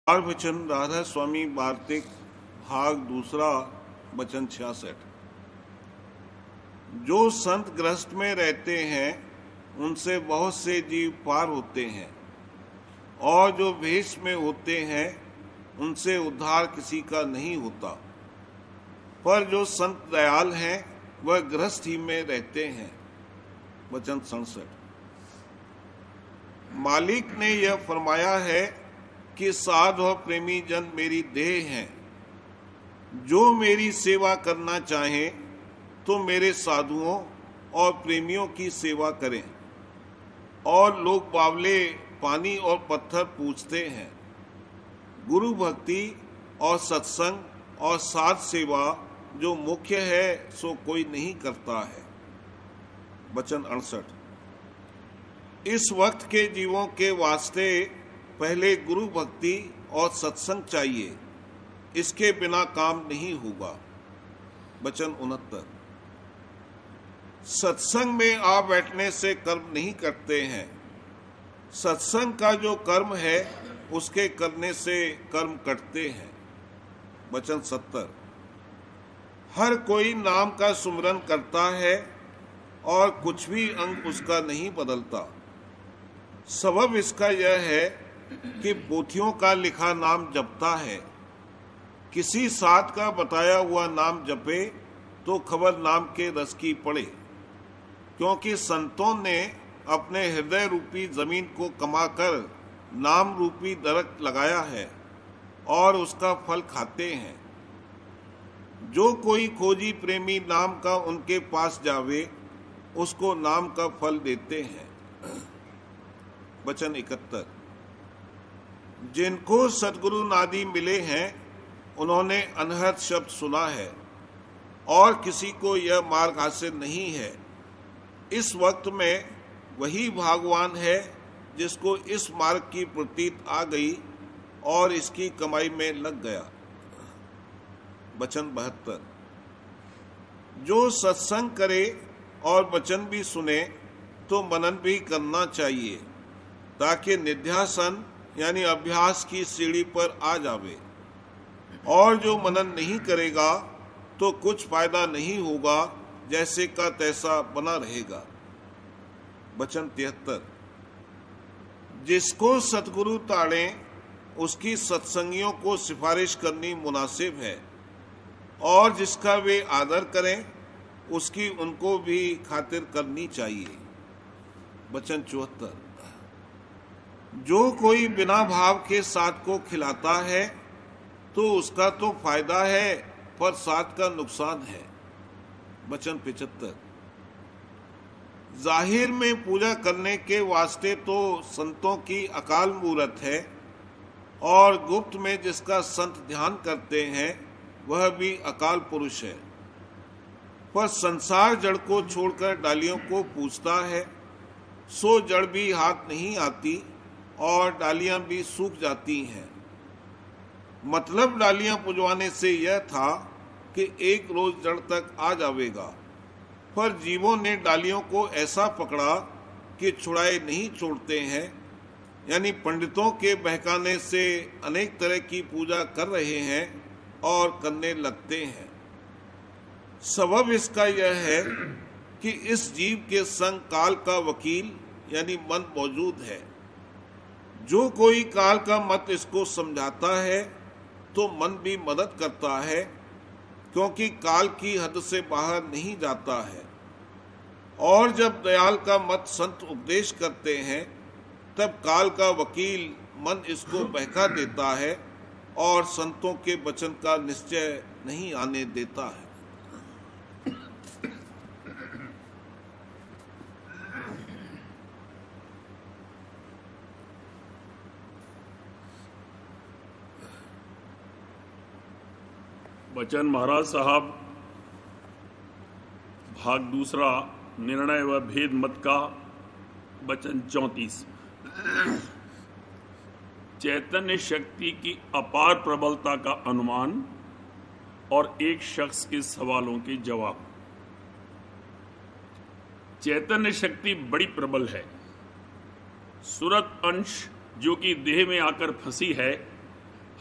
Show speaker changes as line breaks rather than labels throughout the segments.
और वचन राधा स्वामी वार्तिक भाग दूसरा वचन 66। जो संत ग्रस्त में रहते हैं उनसे बहुत से जीव पार होते हैं, और जो भेष में होते हैं उनसे उद्धार किसी का नहीं होता। पर जो संत दयाल हैं वह गृहस्थ ही में रहते हैं। वचन 67। मालिक ने यह फरमाया है कि साधु और प्रेमी जन मेरी देह हैं। जो मेरी सेवा करना चाहे तो मेरे साधुओं और प्रेमियों की सेवा करें। और लोग बावले पानी और पत्थर पूछते हैं। गुरु भक्ति और सत्संग और साध सेवा जो मुख्य है सो कोई नहीं करता है। वचन 68। इस वक्त के जीवों के वास्ते पहले गुरु भक्ति और सत्संग चाहिए, इसके बिना काम नहीं होगा। वचन 69। सत्संग में आ बैठने से कर्म नहीं करते हैं। सत्संग का जो कर्म है उसके करने से कर्म कटते हैं। वचन 70। हर कोई नाम का सुमरन करता है और कुछ भी अंग उसका नहीं बदलता। सबब इसका यह है कि पोथियों का लिखा नाम जपता है। किसी साध का बताया हुआ नाम जपे तो खबर नाम के रस की पड़े, क्योंकि संतों ने अपने हृदय रूपी जमीन को कमाकर नाम रूपी दरख्त लगाया है और उसका फल खाते हैं। जो कोई खोजी प्रेमी नाम का उनके पास जावे उसको नाम का फल देते हैं। वचन 71। जिनको सतगुरु नादि मिले हैं उन्होंने अनहद शब्द सुना है, और किसी को यह मार्ग हासिल नहीं है। इस वक्त में वही भगवान है जिसको इस मार्ग की प्रतीत आ गई और इसकी कमाई में लग गया। वचन 72। जो सत्संग करे और वचन भी सुने तो मनन भी करना चाहिए, ताकि निध्यासन यानी अभ्यास की सीढ़ी पर आ जावे। और जो मनन नहीं करेगा तो कुछ फायदा नहीं होगा, जैसे का तैसा बना रहेगा। वचन 73। जिसको सतगुरु ताड़े उसकी सत्संगियों को सिफारिश करनी मुनासिब है, और जिसका वे आदर करें उसकी उनको भी खातिर करनी चाहिए। वचन 74। जो कोई बिना भाव के साथ को खिलाता है तो उसका तो फायदा है, पर साथ का नुकसान है। वचन 75। जाहिर में पूजा करने के वास्ते तो संतों की अकाल मूरत है, और गुप्त में जिसका संत ध्यान करते हैं वह भी अकाल पुरुष है। पर संसार जड़ को छोड़कर डालियों को पूजता है, सो जड़ भी हाथ नहीं आती और डालियां भी सूख जाती हैं। मतलब डालियां पुजवाने से यह था कि एक रोज जड़ तक आ जावेगा, पर जीवों ने डालियों को ऐसा पकड़ा कि छुड़ाए नहीं छोड़ते हैं। यानी पंडितों के बहकाने से अनेक तरह की पूजा कर रहे हैं और करने लगते हैं। सबब इसका यह है कि इस जीव के संग काल का वकील यानी मन मौजूद है। जो कोई काल का मत इसको समझाता है तो मन भी मदद करता है, क्योंकि काल की हद से बाहर नहीं जाता है। और जब दयाल का मत संत उपदेश करते हैं तब काल का वकील मन इसको बहका देता है और संतों के वचन का निश्चय नहीं आने देता है।
वचन महाराज साहब भाग दूसरा निर्णय व भेद मत का वचन 34। चैतन्य शक्ति की अपार प्रबलता का अनुमान और एक शख्स के सवालों के जवाब। चैतन्य शक्ति बड़ी प्रबल है। सुरत अंश जो कि देह में आकर फंसी है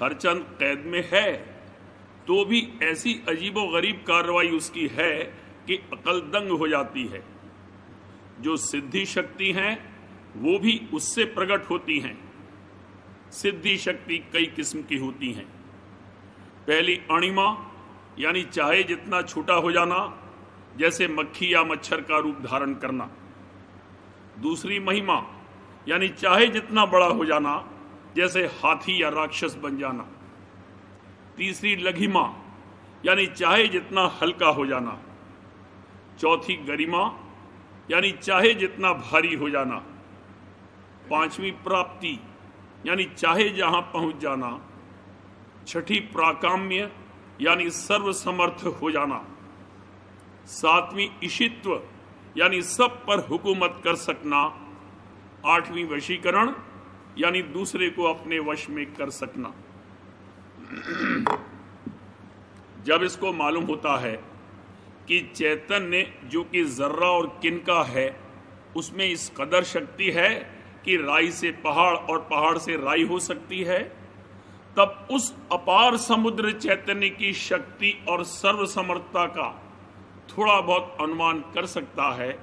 हरचंद कैद में है तो भी ऐसी अजीबोगरीब कार्रवाई उसकी है कि अकल दंग हो जाती है। जो सिद्धि शक्ति हैं वो भी उससे प्रकट होती हैं। सिद्धि शक्ति कई किस्म की होती हैं। पहली अणिमा यानी चाहे जितना छोटा हो जाना, जैसे मक्खी या मच्छर का रूप धारण करना। दूसरी महिमा यानी चाहे जितना बड़ा हो जाना, जैसे हाथी या राक्षस बन जाना। तीसरी लघिमा यानी चाहे जितना हल्का हो जाना। चौथी गरिमा यानी चाहे जितना भारी हो जाना। पांचवी प्राप्ति यानी चाहे जहां पहुंच जाना। छठी प्राकाम्य यानी सर्वसमर्थ हो जाना। सातवीं ईशित्व यानी सब पर हुकूमत कर सकना। आठवीं वशीकरण यानी दूसरे को अपने वश में कर सकना। जब इसको मालूम होता है कि चैतन्य जो कि जर्रा और किनका है, उसमें इस कदर शक्ति है कि राई से पहाड़ और पहाड़ से राई हो सकती है, तब उस अपार समुद्र चैतन्य की शक्ति और सर्वसमर्थता का थोड़ा बहुत अनुमान कर सकता है।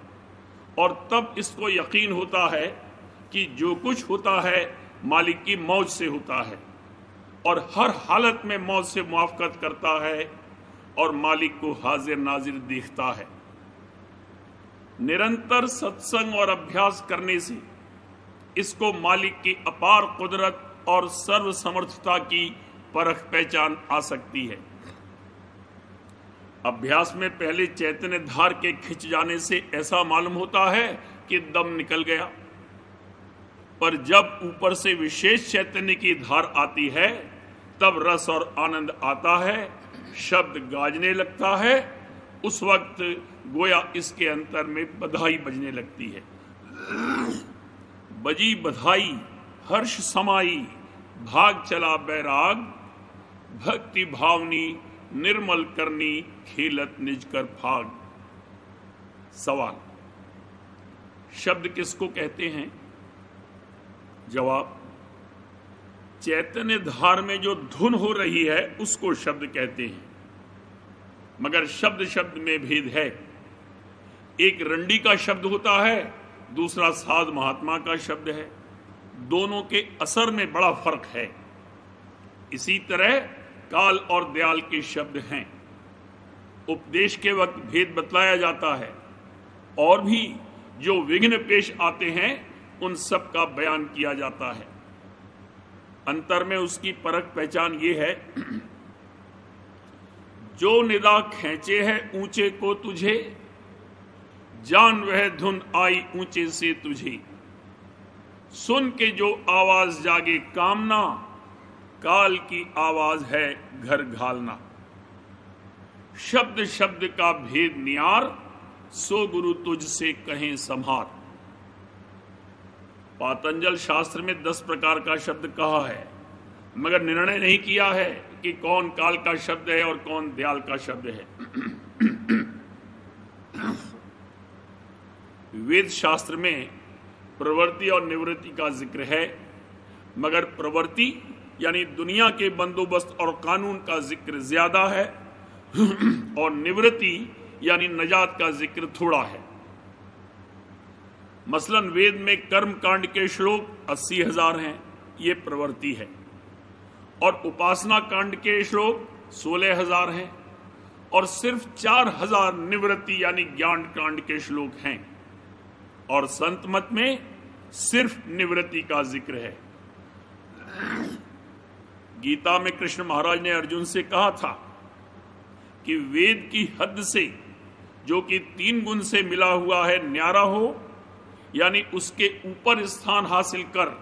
और तब इसको यकीन होता है कि जो कुछ होता है मालिक की मौज से होता है और हर हालत में मौज से मुआफकत करता है और मालिक को हाजिर नाजिर देखता है। निरंतर सत्संग और अभ्यास करने से इसको मालिक की अपार कुदरत और सर्वसमर्थता की परख पहचान आ सकती है। अभ्यास में पहले चैतन्य धार के खिंच जाने से ऐसा मालूम होता है कि दम निकल गया, पर जब ऊपर से विशेष चैतन्य की धार आती है तब रस और आनंद आता है, शब्द गाजने लगता है। उस वक्त गोया इसके अंतर में बधाई बजने लगती है। बजी बधाई हर्ष समाई, भाग चला बैराग, भक्ति भावनी निर्मल करनी, खेलत निज कर भाग। सवाल, शब्द किसको कहते हैं? जवाब, चैतन्य धार में जो धुन हो रही है उसको शब्द कहते हैं। मगर शब्द शब्द में भेद है। एक रंडी का शब्द होता है, दूसरा साध महात्मा का शब्द है। दोनों के असर में बड़ा फर्क है। इसी तरह काल और दयाल के शब्द हैं। उपदेश के वक्त भेद बतलाया जाता है और भी जो विघ्न पेश आते हैं उन सब का बयान किया जाता है। अंतर में उसकी परख पहचान ये है, जो निदा खींचे है ऊंचे को तुझे, जान वह धुन आई ऊंचे से तुझे। सुन के जो आवाज जागे कामना, काल की आवाज है घर घालना। शब्द शब्द का भेद नियार, सो गुरु तुझ से कहें संभार। पातंजल शास्त्र में 10 प्रकार का शब्द कहा है, मगर निर्णय नहीं किया है कि कौन काल का शब्द है और कौन दयाल का शब्द है। वेद शास्त्र में प्रवृत्ति और निवृत्ति का जिक्र है, मगर प्रवृत्ति यानी दुनिया के बंदोबस्त और कानून का जिक्र ज्यादा है और निवृत्ति यानी नजात का जिक्र थोड़ा है। मसलन वेद में कर्म कांड के श्लोक 80,000 हैं, ये प्रवृत्ति है, और उपासना कांड के श्लोक 16,000 हैं, और सिर्फ 4,000 निवृत्ति यानी ज्ञान कांड के श्लोक हैं। और संत मत में सिर्फ निवृत्ति का जिक्र है। गीता में कृष्ण महाराज ने अर्जुन से कहा था कि वेद की हद से जो कि 3 गुण से मिला हुआ है न्यारा हो, यानी उसके ऊपर स्थान हासिल कर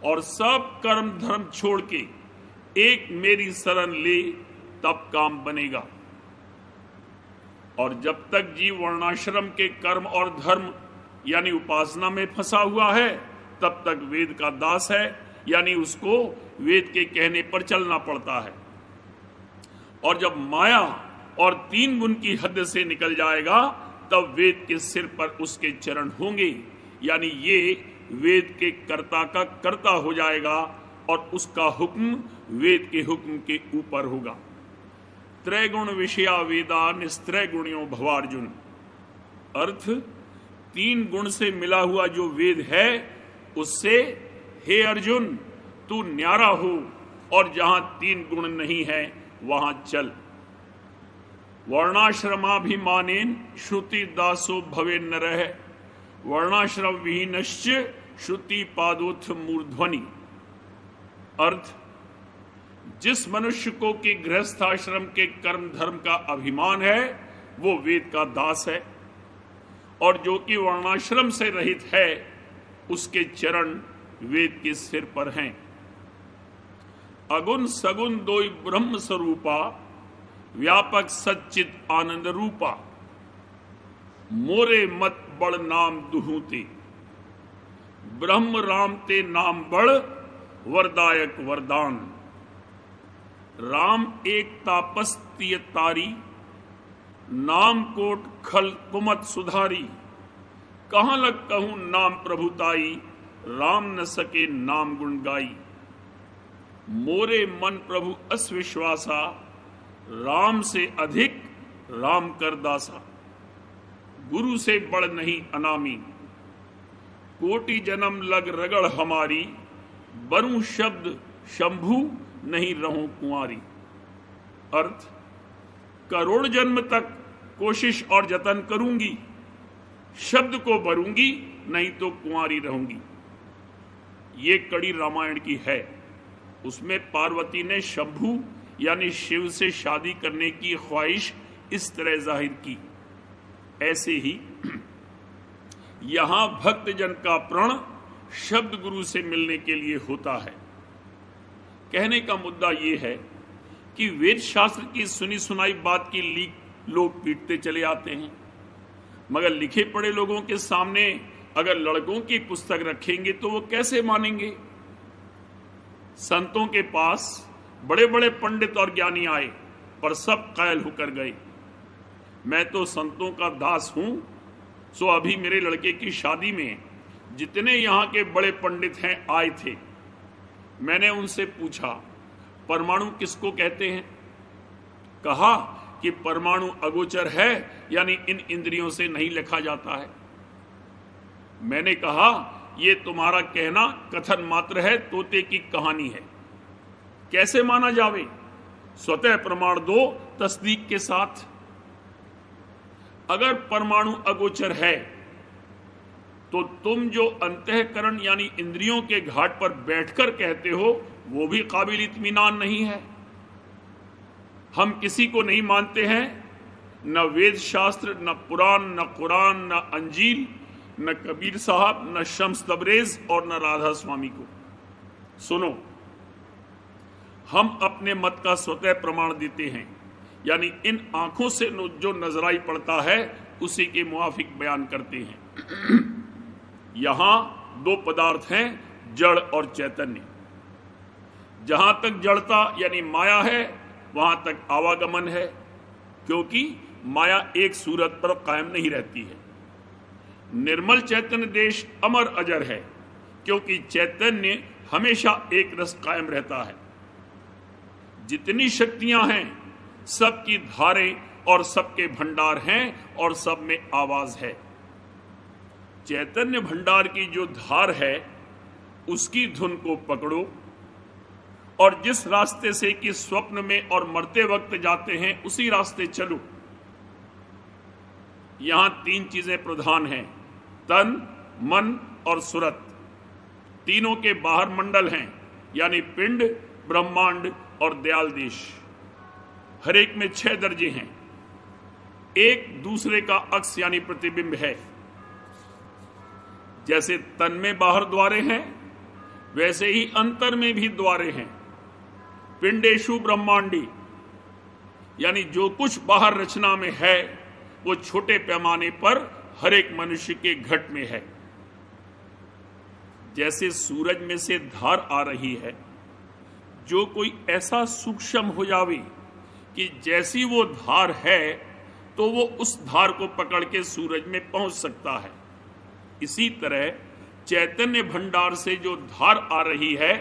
और सब कर्म धर्म छोड़ के एक मेरी शरण ले, तब काम बनेगा। और जब तक जीव वर्णाश्रम के कर्म और धर्म यानी उपासना में फंसा हुआ है, तब तक वेद का दास है, यानी उसको वेद के कहने पर चलना पड़ता है। और जब माया और 3 गुण की हद से निकल जाएगा, तब वेद के सिर पर उसके चरण होंगे, यानी ये वेद के कर्ता का कर्ता हो जाएगा और उसका हुक्म वेद के हुक्म के ऊपर होगा। त्रैगुण विषया वेदा निस्त्रय गुणियों भवार्जुन। अर्थ, 3 गुण से मिला हुआ जो वेद है उससे हे अर्जुन तू न्यारा हो, और जहां 3 गुण नहीं है वहां चल। वर्णाश्रमाभिमानेन श्रुति दासो भवे नरः वर्णाश्रम विहीनश्च श्रुति पादोत्थ मूर्ध्वनि। अर्थ, जिस मनुष्य को कि गृहस्थाश्रम के कर्म धर्म का अभिमान है वो वेद का दास है, और जो कि वर्णाश्रम से रहित है उसके चरण वेद के सिर पर हैं। अगुण सगुण दोई ब्रह्म स्वरूपा व्यापक सच्चित आनंद रूपा मोरे मत बड़ नाम दुहूते ब्रह्म राम ते नाम बड़ वरदायक वरदान। राम एक तापस तिय तारी नाम कोट खल कुमत सुधारी। कहां लग कहूं नाम प्रभुताई राम न सके नाम गुण गाई। मोरे मन प्रभु अस्विश्वासा राम से अधिक राम कर दासा। गुरु से बड़ नहीं अनामी कोटि जन्म लग रगड़ हमारी बरूं शब्द शंभु नहीं रहूं कुंवारी। अर्थ, करोड़ जन्म तक कोशिश और जतन करूंगी, शब्द को बरूंगी नहीं तो कुंवारी रहूंगी। ये कड़ी रामायण की है। उसमें पार्वती ने शंभु यानी शिव से शादी करने की ख्वाहिश इस तरह जाहिर की। ऐसे ही यहां भक्त जन का प्रण शब्द गुरु से मिलने के लिए होता है। कहने का मुद्दा यह है कि वेद शास्त्र की सुनी सुनाई बात की लीक लोग पीटते चले आते हैं, मगर लिखे पढ़े लोगों के सामने अगर लड़कों की पुस्तक रखेंगे तो वो कैसे मानेंगे। संतों के पास बड़े बड़े पंडित और ज्ञानी आए पर सब कायल होकर गए। मैं तो संतों का दास हूं, सो अभी मेरे लड़के की शादी में जितने यहाँ के बड़े पंडित हैं आए थे। मैंने उनसे पूछा परमाणु किसको कहते हैं। कहा कि परमाणु अगोचर है, यानी इन इंद्रियों से नहीं लिखा जाता है। मैंने कहा ये तुम्हारा कहना कथन मात्र है, तोते की कहानी है, कैसे माना जावे। स्वतः प्रमाण दो तस्दीक के साथ। अगर परमाणु अगोचर है तो तुम जो अंतःकरण यानी इंद्रियों के घाट पर बैठकर कहते हो वो भी काबिल इत्मीनान नहीं है। हम किसी को नहीं मानते हैं, न वेद शास्त्र, न पुराण, न कुरान, न अंजील, न कबीर साहब, न शम्स तबरेज और न राधा स्वामी को। सुनो, हम अपने मत का स्वतः प्रमाण देते हैं, यानी इन आंखों से जो नजराई पड़ता है उसी के मुआफिक बयान करते हैं। यहां 2 पदार्थ हैं, जड़ और चैतन्य। जहां तक जड़ता यानी माया है वहां तक आवागमन है, क्योंकि माया एक सूरत पर कायम नहीं रहती है। निर्मल चैतन्य देश अमर अजर है, क्योंकि चैतन्य हमेशा एक रस कायम रहता है। जितनी शक्तियां हैं सबकी धारें और सबके भंडार हैं और सब में आवाज है। चैतन्य भंडार की जो धार है उसकी धुन को पकड़ो और जिस रास्ते से कि स्वप्न में और मरते वक्त जाते हैं उसी रास्ते चलो। यहां 3 चीजें प्रधान हैं, तन, मन और सुरत। तीनों के बाहर मंडल हैं, यानी पिंड, ब्रह्मांड और दयाल देश। हर एक में 6 दर्जे हैं। एक दूसरे का अक्स यानी प्रतिबिंब है। जैसे तन में बाहर द्वारे हैं वैसे ही अंतर में भी द्वारे हैं। पिंडेशु ब्रह्मांडी, यानी जो कुछ बाहर रचना में है वो छोटे पैमाने पर हर एक मनुष्य के घट में है। जैसे सूरज में से धार आ रही है, जो कोई ऐसा सूक्ष्म हो जावे कि जैसी वो धार है तो वो उस धार को पकड़ के सूरज में पहुंच सकता है। इसी तरह चैतन्य भंडार से जो धार आ रही है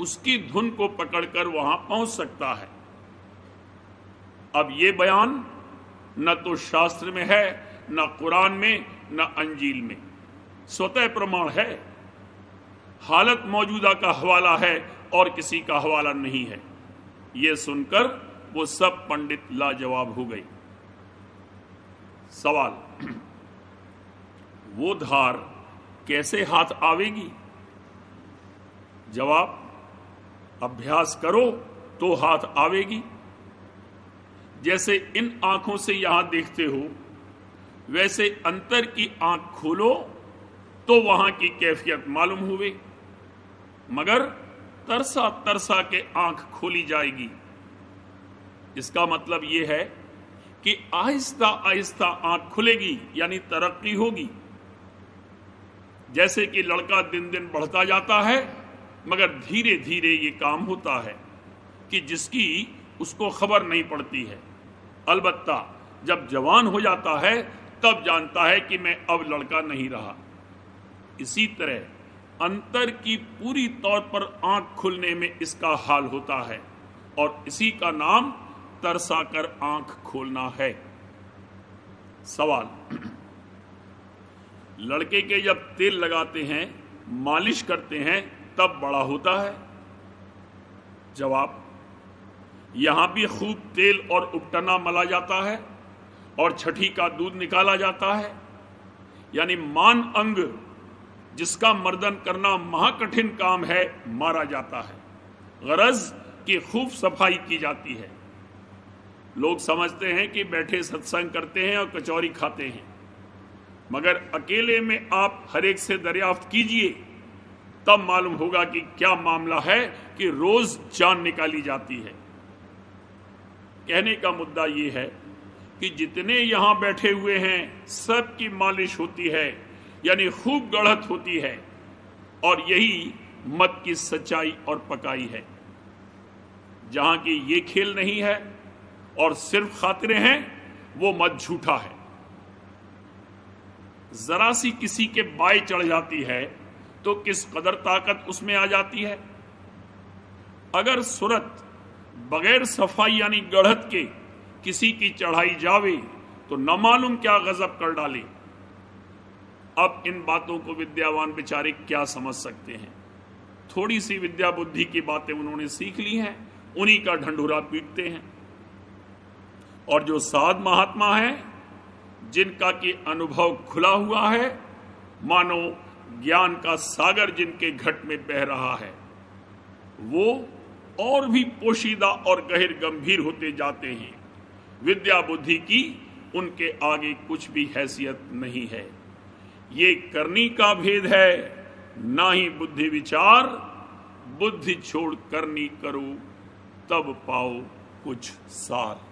उसकी धुन को पकड़कर वहां पहुंच सकता है। अब ये बयान न तो शास्त्र में है, न कुरान में, न अंजील में, स्वतः प्रमाण है। हालत मौजूदा का हवाला है और किसी का हवाला नहीं है। यह सुनकर वो सब पंडित लाजवाब हो गए। सवाल, वो धार कैसे हाथ आवेगी? जवाब, अभ्यास करो तो हाथ आवेगी। जैसे इन आंखों से यहां देखते हो, वैसे अंतर की आंख खोलो तो वहां की कैफियत मालूम हुए। मगर तरसा तरसा के आंख खोली जाएगी। इसका मतलब यह है कि आहिस्ता आहिस्ता आंख खुलेगी, यानी तरक्की होगी। जैसे कि लड़का दिन दिन बढ़ता जाता है, मगर धीरे धीरे ये काम होता है कि जिसकी उसको खबर नहीं पड़ती है। अलबत्ता जब जवान हो जाता है तब जानता है कि मैं अब लड़का नहीं रहा। इसी तरह अंतर की पूरी तौर पर आंख खुलने में इसका हाल होता है, और इसी का नाम तरसा कर आंख खोलना है। सवाल, लड़के के जब तेल लगाते हैं, मालिश करते हैं, तब बड़ा होता है? जवाब, यहां भी खूब तेल और उपटना मला जाता है और छठी का दूध निकाला जाता है, यानी मान अंग जिसका मर्दन करना महाकठिन काम है, मारा जाता है। गरज की खूब सफाई की जाती है। लोग समझते हैं कि बैठे सत्संग करते हैं और कचौरी खाते हैं, मगर अकेले में आप हर एक से दरियाफ्त कीजिए, तब मालूम होगा कि क्या मामला है कि रोज जान निकाली जाती है। कहने का मुद्दा यह है कि जितने यहां बैठे हुए हैं सबकी मालिश होती है, यानी खूब गढ़त होती है, और यही मत की सच्चाई और पकाई है। जहां की ये खेल नहीं है और सिर्फ खातिरें हैं, वो मत झूठा है। जरा सी किसी के बाय चढ़ जाती है तो किस कदर ताकत उसमें आ जाती है। अगर सूरत बगैर सफाई यानी गढ़त के किसी की चढ़ाई जावे तो न मालूम क्या गजब कर डाले। अब इन बातों को विद्यावान बेचारे क्या समझ सकते हैं? थोड़ी सी विद्या बुद्धि की बातें उन्होंने सीख ली हैं, उन्हीं का ढंढूरा पीटते हैं। और जो साध महात्मा हैं, जिनका कि अनुभव खुला हुआ है, मानो ज्ञान का सागर जिनके घट में बह रहा है, वो और भी पोशीदा और गहर गंभीर होते जाते हैं। विद्या बुद्धि की उनके आगे कुछ भी हैसियत नहीं है। ये करनी का भेद है, ना ही बुद्धि विचार। बुद्धि छोड़ करनी करो, तब पाओ कुछ सार।